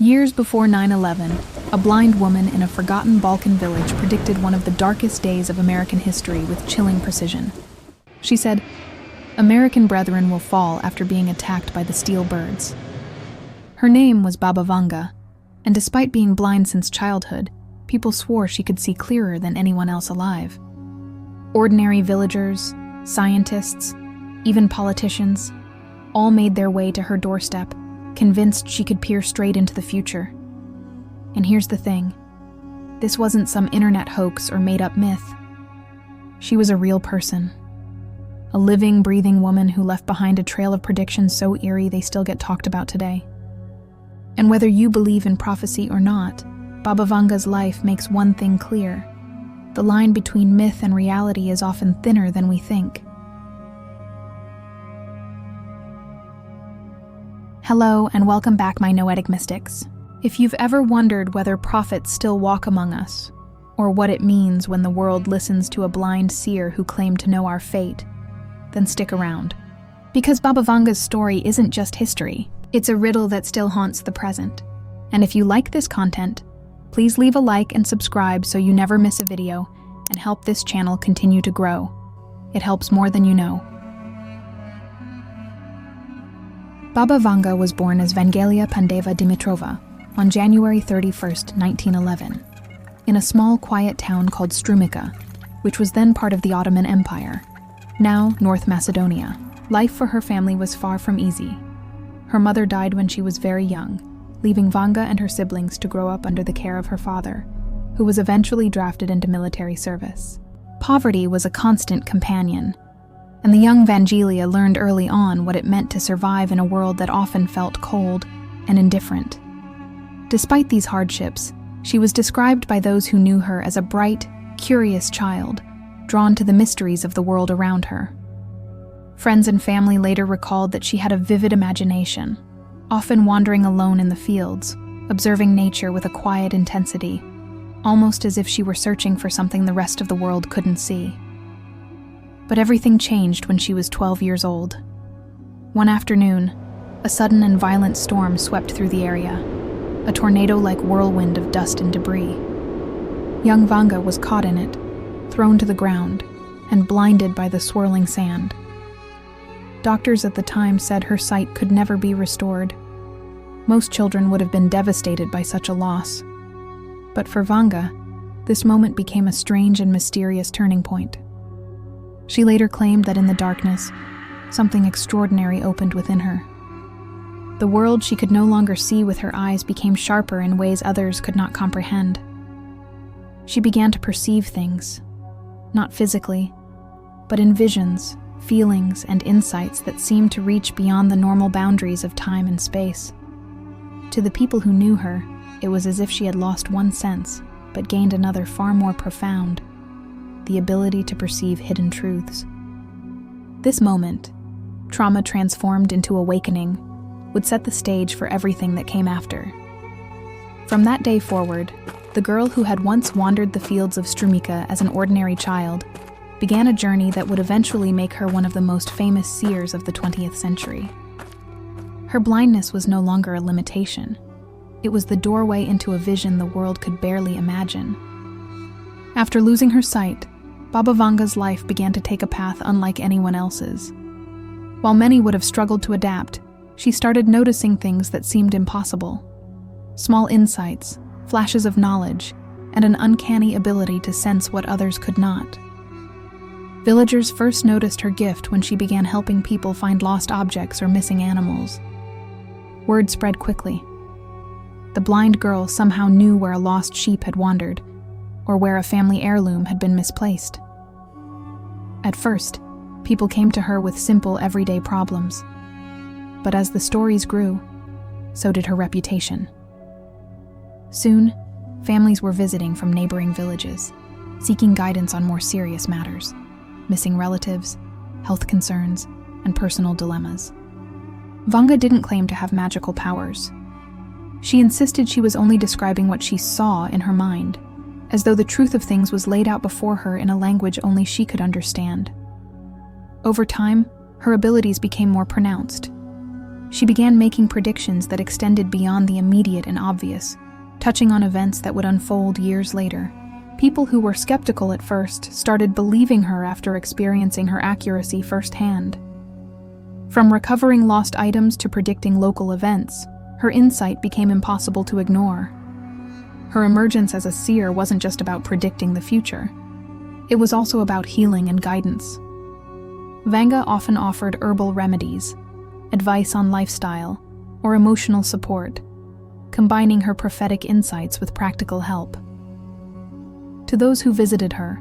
Years before 9/11, a blind woman in a forgotten Balkan village predicted one of the darkest days of American history with chilling precision. She said, "American brethren will fall after being attacked by the steel birds." Her name was Baba Vanga, and despite being blind since childhood, people swore she could see clearer than anyone else alive. Ordinary villagers, scientists, even politicians, all made their way to her doorstep, convinced she could peer straight into the future. And here's the thing. This wasn't some internet hoax or made-up myth. She was a real person. A living, breathing woman who left behind a trail of predictions so eerie they still get talked about today. And whether you believe in prophecy or not, Baba Vanga's life makes one thing clear. The line between myth and reality is often thinner than we think. Hello, and welcome back, my Noetic mystics. If you've ever wondered whether prophets still walk among us, or what it means when the world listens to a blind seer who claimed to know our fate, then stick around. Because Baba Vanga's story isn't just history, it's a riddle that still haunts the present. And if you like this content, please leave a like and subscribe so you never miss a video and help this channel continue to grow. It helps more than you know. Baba Vanga was born as Vangelia Pandeva Dimitrova on January 31, 1911, in a small, quiet town called Strumica, which was then part of the Ottoman Empire, now North Macedonia. Life for her family was far from easy. Her mother died when she was very young, leaving Vanga and her siblings to grow up under the care of her father, who was eventually drafted into military service. Poverty was a constant companion, and the young Vangelia learned early on what it meant to survive in a world that often felt cold and indifferent. Despite these hardships, she was described by those who knew her as a bright, curious child, drawn to the mysteries of the world around her. Friends and family later recalled that she had a vivid imagination, often wandering alone in the fields, observing nature with a quiet intensity, almost as if she were searching for something the rest of the world couldn't see. But everything changed when she was 12 years old. One afternoon, a sudden and violent storm swept through the area, a tornado-like whirlwind of dust and debris. Young Vanga was caught in it, thrown to the ground, and blinded by the swirling sand. Doctors at the time said her sight could never be restored. Most children would have been devastated by such a loss. But for Vanga, this moment became a strange and mysterious turning point. She later claimed that in the darkness, something extraordinary opened within her. The world she could no longer see with her eyes became sharper in ways others could not comprehend. She began to perceive things, not physically, but in visions, feelings, and insights that seemed to reach beyond the normal boundaries of time and space. To the people who knew her, it was as if she had lost one sense, but gained another far more profound: the ability to perceive hidden truths. This moment, trauma transformed into awakening, would set the stage for everything that came after. From that day forward, the girl who had once wandered the fields of Strumica as an ordinary child began a journey that would eventually make her one of the most famous seers of the 20th century. Her blindness was no longer a limitation. It was the doorway into a vision the world could barely imagine. After losing her sight, Baba Vanga's life began to take a path unlike anyone else's. While many would have struggled to adapt, she started noticing things that seemed impossible. Small insights, flashes of knowledge, and an uncanny ability to sense what others could not. Villagers first noticed her gift when she began helping people find lost objects or missing animals. Word spread quickly. The blind girl somehow knew where a lost sheep had wandered, or where a family heirloom had been misplaced. At first, people came to her with simple, everyday problems. But as the stories grew, so did her reputation. Soon, families were visiting from neighboring villages, seeking guidance on more serious matters: missing relatives, health concerns, and personal dilemmas. Vanga didn't claim to have magical powers. She insisted she was only describing what she saw in her mind, as though the truth of things was laid out before her in a language only she could understand. Over time, her abilities became more pronounced. She began making predictions that extended beyond the immediate and obvious, touching on events that would unfold years later. People who were skeptical at first started believing her after experiencing her accuracy firsthand. From recovering lost items to predicting local events, her insight became impossible to ignore. Her emergence as a seer wasn't just about predicting the future. It was also about healing and guidance. Vanga often offered herbal remedies, advice on lifestyle, or emotional support, combining her prophetic insights with practical help. To those who visited her,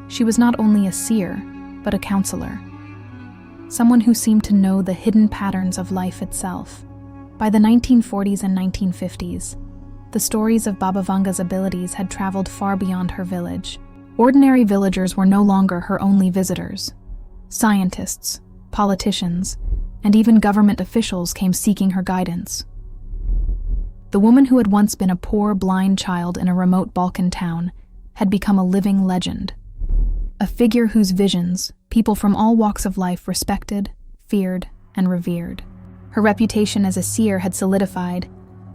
she was not only a seer, but a counselor. Someone who seemed to know the hidden patterns of life itself. By the 1940s and 1950s, the stories of Baba Vanga's abilities had traveled far beyond her village. Ordinary villagers were no longer her only visitors. Scientists, politicians, and even government officials came seeking her guidance. The woman who had once been a poor, blind child in a remote Balkan town had become a living legend. A figure whose visions people from all walks of life respected, feared, and revered. Her reputation as a seer had solidified,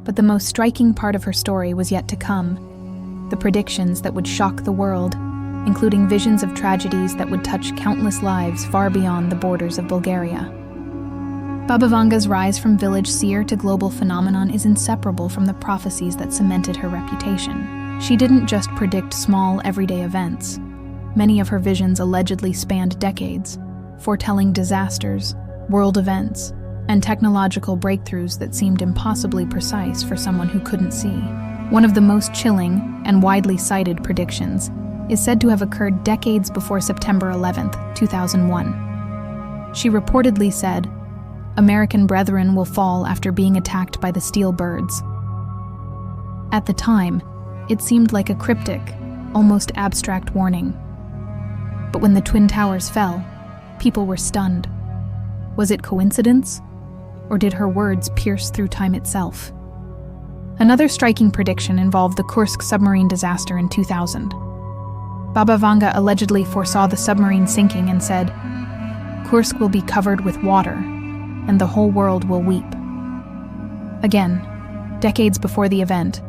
but the most striking part of her story was yet to come. The predictions that would shock the world, including visions of tragedies that would touch countless lives far beyond the borders of Bulgaria. Baba Vanga's rise from village seer to global phenomenon is inseparable from the prophecies that cemented her reputation. She didn't just predict small, everyday events. Many of her visions allegedly spanned decades, foretelling disasters, world events, and technological breakthroughs that seemed impossibly precise for someone who couldn't see. One of the most chilling and widely cited predictions is said to have occurred decades before September 11, 2001. She reportedly said, "American brethren will fall after being attacked by the steel birds." At the time, it seemed like a cryptic, almost abstract warning. But when the Twin Towers fell, people were stunned. Was it coincidence? Or did her words pierce through time itself? Another striking prediction involved the Kursk submarine disaster in 2000. Baba Vanga allegedly foresaw the submarine sinking and said, "Kursk will be covered with water, and the whole world will weep." Again, decades before the event,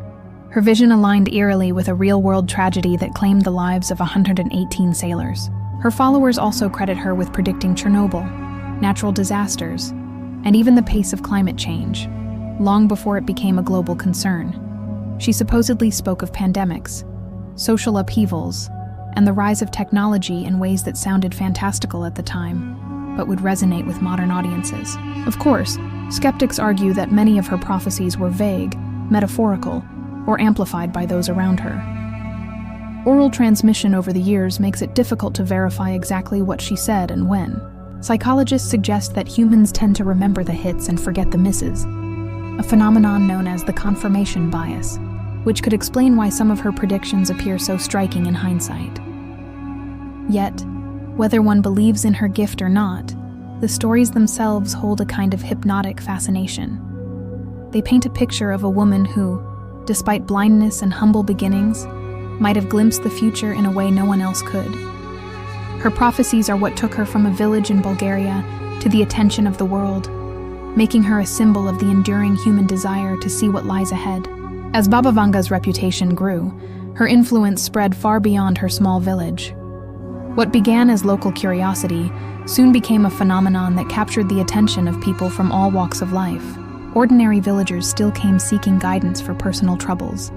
her vision aligned eerily with a real-world tragedy that claimed the lives of 118 sailors. Her followers also credit her with predicting Chernobyl, natural disasters, and even the pace of climate change, long before it became a global concern. She supposedly spoke of pandemics, social upheavals, and the rise of technology in ways that sounded fantastical at the time, but would resonate with modern audiences. Of course, skeptics argue that many of her prophecies were vague, metaphorical, or amplified by those around her. Oral transmission over the years makes it difficult to verify exactly what she said and when. Psychologists suggest that humans tend to remember the hits and forget the misses, a phenomenon known as the confirmation bias, which could explain why some of her predictions appear so striking in hindsight. Yet, whether one believes in her gift or not, the stories themselves hold a kind of hypnotic fascination. They paint a picture of a woman who, despite blindness and humble beginnings, might have glimpsed the future in a way no one else could. Her prophecies are what took her from a village in Bulgaria to the attention of the world, making her a symbol of the enduring human desire to see what lies ahead. As Baba Vanga's reputation grew, her influence spread far beyond her small village. What began as local curiosity soon became a phenomenon that captured the attention of people from all walks of life. Ordinary villagers still came seeking guidance for personal troubles,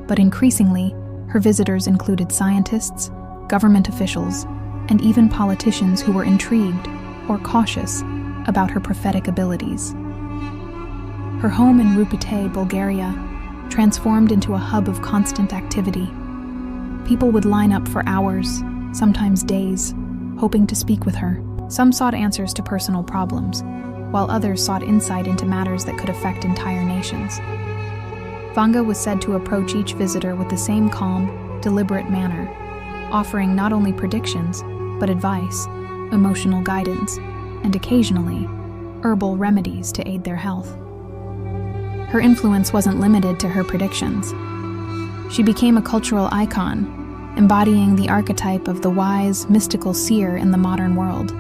but increasingly, her visitors included scientists, government officials, and even politicians who were intrigued or cautious about her prophetic abilities. Her home in Rupite, Bulgaria, transformed into a hub of constant activity. People would line up for hours, sometimes days, hoping to speak with her. Some sought answers to personal problems, while others sought insight into matters that could affect entire nations. Vanga was said to approach each visitor with the same calm, deliberate manner, offering not only predictions, but advice, emotional guidance, and occasionally, herbal remedies to aid their health. Her influence wasn't limited to her predictions. She became a cultural icon, embodying the archetype of the wise, mystical seer in the modern world.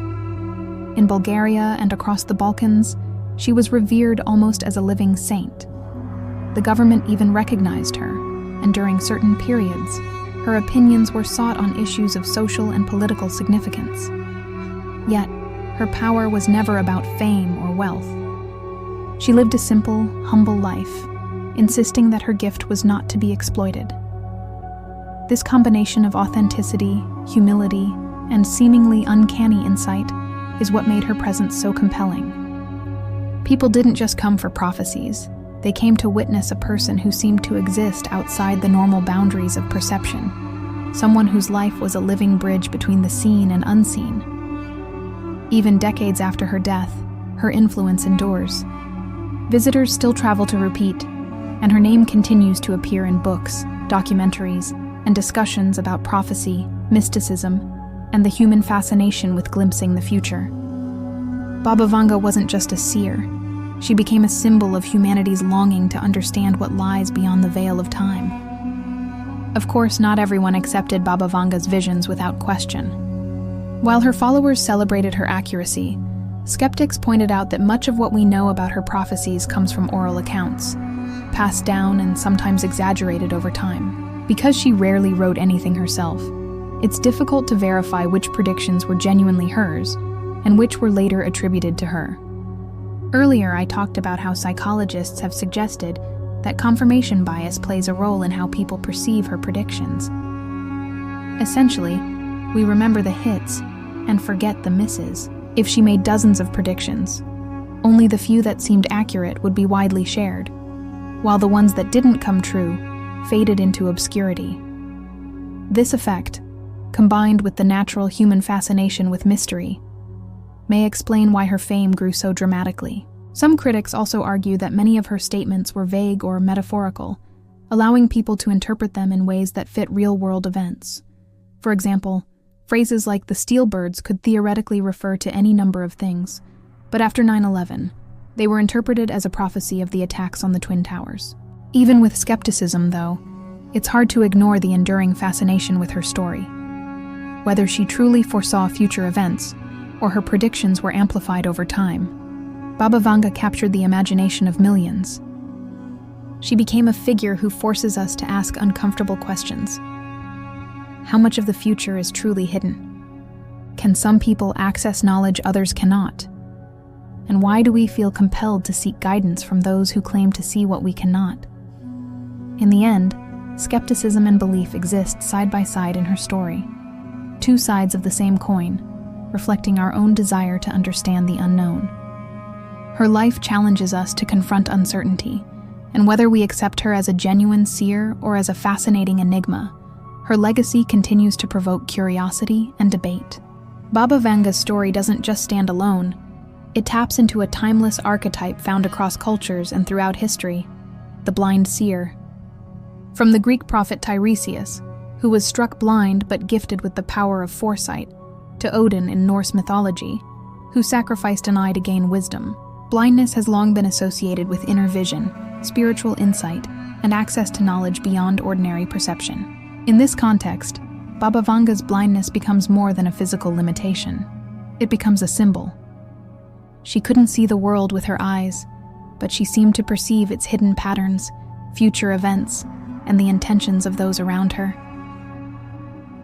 In Bulgaria and across the Balkans, She was revered almost as a living saint. The government even recognized her, and during certain periods, her opinions were sought on issues of social and political significance. Yet, her power was never about fame or wealth. She lived a simple, humble life, insisting that her gift was not to be exploited. This combination of authenticity, humility, and seemingly uncanny insight is what made her presence so compelling. People didn't just come for prophecies. They came to witness a person who seemed to exist outside the normal boundaries of perception, someone whose life was a living bridge between the seen and unseen. Even decades after her death, her influence endures. Visitors still travel to repeat, and her name continues to appear in books, documentaries, and discussions about prophecy, mysticism, and the human fascination with glimpsing the future. Baba Vanga wasn't just a seer. She became a symbol of humanity's longing to understand what lies beyond the veil of time. Of course, not everyone accepted Baba Vanga's visions without question. While her followers celebrated her accuracy, skeptics pointed out that much of what we know about her prophecies comes from oral accounts, passed down and sometimes exaggerated over time. Because she rarely wrote anything herself, it's difficult to verify which predictions were genuinely hers and which were later attributed to her. Earlier, I talked about how psychologists have suggested that confirmation bias plays a role in how people perceive her predictions. Essentially, we remember the hits and forget the misses. If she made dozens of predictions, only the few that seemed accurate would be widely shared, while the ones that didn't come true faded into obscurity. This effect, combined with the natural human fascination with mystery, may explain why her fame grew so dramatically. Some critics also argue that many of her statements were vague or metaphorical, allowing people to interpret them in ways that fit real-world events. For example, phrases like the steel birds could theoretically refer to any number of things, but after 9/11, they were interpreted as a prophecy of the attacks on the Twin Towers. Even with skepticism, though, it's hard to ignore the enduring fascination with her story. Whether she truly foresaw future events, or her predictions were amplified over time, Baba Vanga captured the imagination of millions. She became a figure who forces us to ask uncomfortable questions. How much of the future is truly hidden? Can some people access knowledge others cannot? And why do we feel compelled to seek guidance from those who claim to see what we cannot? In the end, skepticism and belief exist side by side in her story, two sides of the same coin, reflecting our own desire to understand the unknown. Her life challenges us to confront uncertainty, and whether we accept her as a genuine seer or as a fascinating enigma, her legacy continues to provoke curiosity and debate. Baba Vanga's story doesn't just stand alone. It taps into a timeless archetype found across cultures and throughout history, the blind seer. From the Greek prophet Tiresias, who was struck blind but gifted with the power of foresight, to Odin in Norse mythology, who sacrificed an eye to gain wisdom, blindness has long been associated with inner vision, spiritual insight, and access to knowledge beyond ordinary perception. In this context, Baba Vanga's blindness becomes more than a physical limitation. It becomes a symbol. She couldn't see the world with her eyes, but she seemed to perceive its hidden patterns, future events, and the intentions of those around her.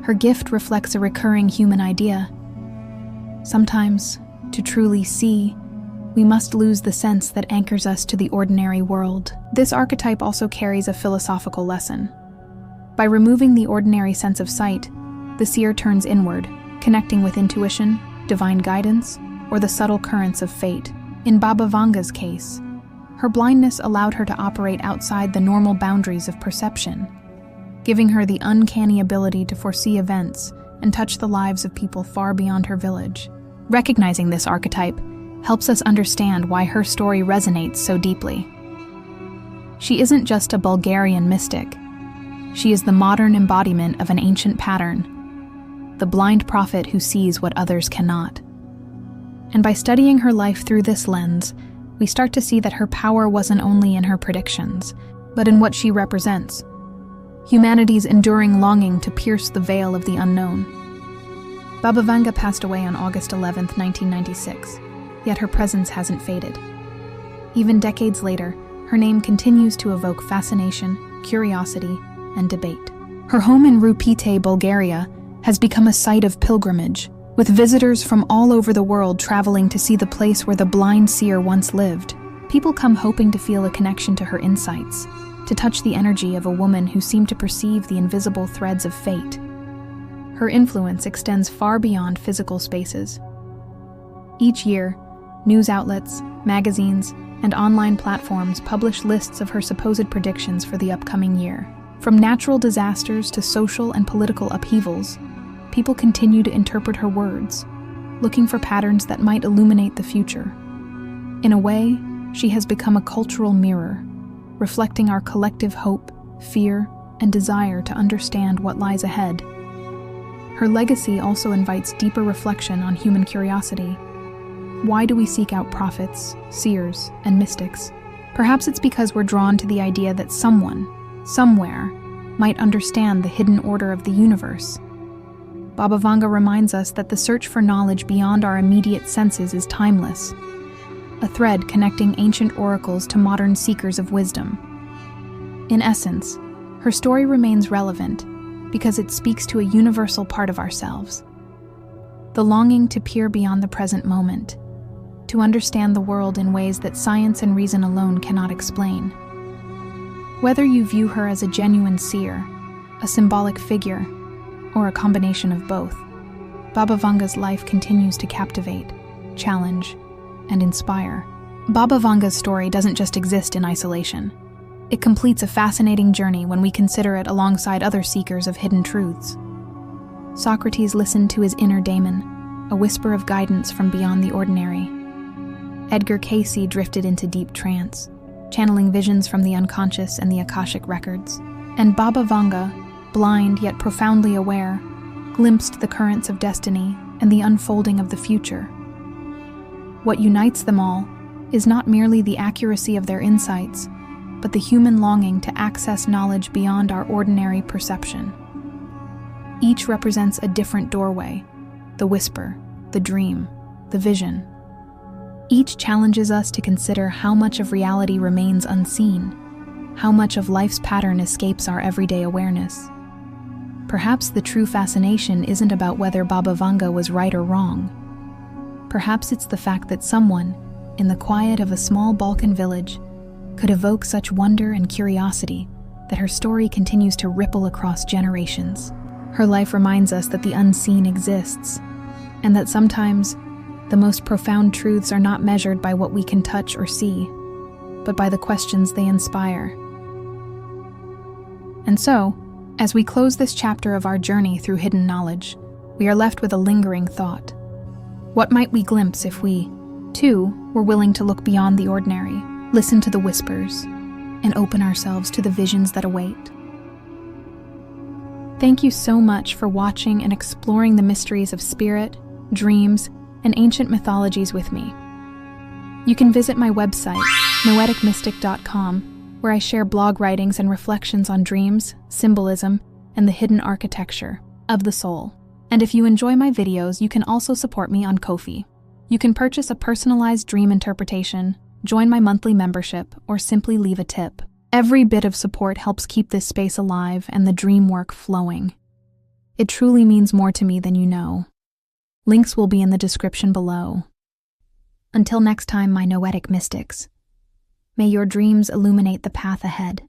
Her gift reflects a recurring human idea. Sometimes, to truly see, we must lose the sense that anchors us to the ordinary world. This archetype also carries a philosophical lesson. By removing the ordinary sense of sight, the seer turns inward, connecting with intuition, divine guidance, or the subtle currents of fate. In Baba Vanga's case, her blindness allowed her to operate outside the normal boundaries of perception, giving her the uncanny ability to foresee events and touch the lives of people far beyond her village. Recognizing this archetype helps us understand why her story resonates so deeply. She isn't just a Bulgarian mystic. She is the modern embodiment of an ancient pattern, the blind prophet who sees what others cannot. And by studying her life through this lens, we start to see that her power wasn't only in her predictions, but in what she represents: humanity's enduring longing to pierce the veil of the unknown. Baba Vanga passed away on August 11, 1996, yet her presence hasn't faded. Even decades later, her name continues to evoke fascination, curiosity, and debate. Her home in Rupite, Bulgaria, has become a site of pilgrimage, with visitors from all over the world traveling to see the place where the blind seer once lived. People come hoping to feel a connection to her insights, to touch the energy of a woman who seemed to perceive the invisible threads of fate. Her influence extends far beyond physical spaces. Each year, news outlets, magazines, and online platforms publish lists of her supposed predictions for the upcoming year. From natural disasters to social and political upheavals, people continue to interpret her words, looking for patterns that might illuminate the future. In a way, she has become a cultural mirror, reflecting our collective hope, fear, and desire to understand what lies ahead. Her legacy also invites deeper reflection on human curiosity. Why do we seek out prophets, seers, and mystics? Perhaps it's because we're drawn to the idea that someone, somewhere, might understand the hidden order of the universe. Baba Vanga reminds us that the search for knowledge beyond our immediate senses is timeless, a thread connecting ancient oracles to modern seekers of wisdom. In essence, her story remains relevant because it speaks to a universal part of ourselves, the longing to peer beyond the present moment, to understand the world in ways that science and reason alone cannot explain. Whether you view her as a genuine seer, a symbolic figure, or a combination of both, Baba Vanga's life continues to captivate, challenge, and inspire. Baba Vanga's story doesn't just exist in isolation. It completes a fascinating journey when we consider it alongside other seekers of hidden truths. Socrates listened to his inner daemon, a whisper of guidance from beyond the ordinary. Edgar Cayce drifted into deep trance, channeling visions from the unconscious and the Akashic records. And Baba Vanga, blind yet profoundly aware, glimpsed the currents of destiny and the unfolding of the future. What unites them all is not merely the accuracy of their insights, but the human longing to access knowledge beyond our ordinary perception. Each represents a different doorway, the whisper, the dream, the vision. Each challenges us to consider how much of reality remains unseen, how much of life's pattern escapes our everyday awareness. Perhaps the true fascination isn't about whether Baba Vanga was right or wrong. Perhaps it's the fact that someone, in the quiet of a small Balkan village, could evoke such wonder and curiosity that her story continues to ripple across generations. Her life reminds us that the unseen exists, and that sometimes the most profound truths are not measured by what we can touch or see, but by the questions they inspire. And so, as we close this chapter of our journey through hidden knowledge, we are left with a lingering thought. What might we glimpse if we, too, were willing to look beyond the ordinary, listen to the whispers, and open ourselves to the visions that await? Thank you so much for watching and exploring the mysteries of spirit, dreams, and ancient mythologies with me. You can visit my website, noeticmystic.com, where I share blog writings and reflections on dreams, symbolism, and the hidden architecture of the soul. And if you enjoy my videos, you can also support me on Ko-fi. You can purchase a personalized dream interpretation, join my monthly membership, or simply leave a tip. Every bit of support helps keep this space alive and the dream work flowing. It truly means more to me than you know. Links will be in the description below. Until next time, my Noetic mystics, may your dreams illuminate the path ahead.